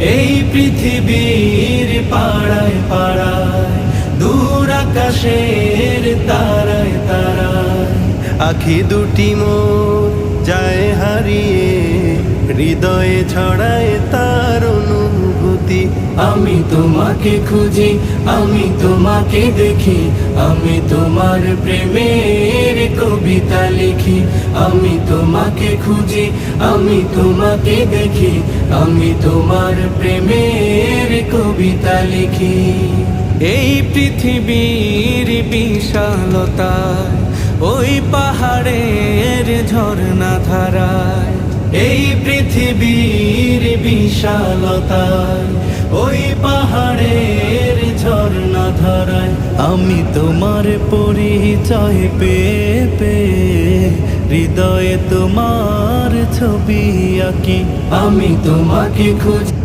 এই পৃথিবীর পাড়ায় পাড়ায়, দূর আকাশের তারায় তারায়, আখি দুটি মোর যায় হারিয়ে, হৃদয়ে ছড়ায় তার অনুভূতি। আমি তোমাকে খুঁজি, আমি তোমাকে দেখি, আমি তোমার প্রেমের কবিতা লিখি। আমি তোমাকে খুঁজি, আমি তোমাকে দেখি, আমি তোমার প্রেমের কবিতা লিখি। এই পৃথিবীর বিশালতায়, ওই পাহাড়ের ঝর্ণা ধারায়, এই পৃথিবীর বিশালতায়, ওই পাহাড়ের ঝর্ণা ধারায়, আমি তোমার পরিচয় পেয়ে পেয়ে, হৃদয়ে তোমার ছবি আঁকি। আমি তোমাকে খুঁজি।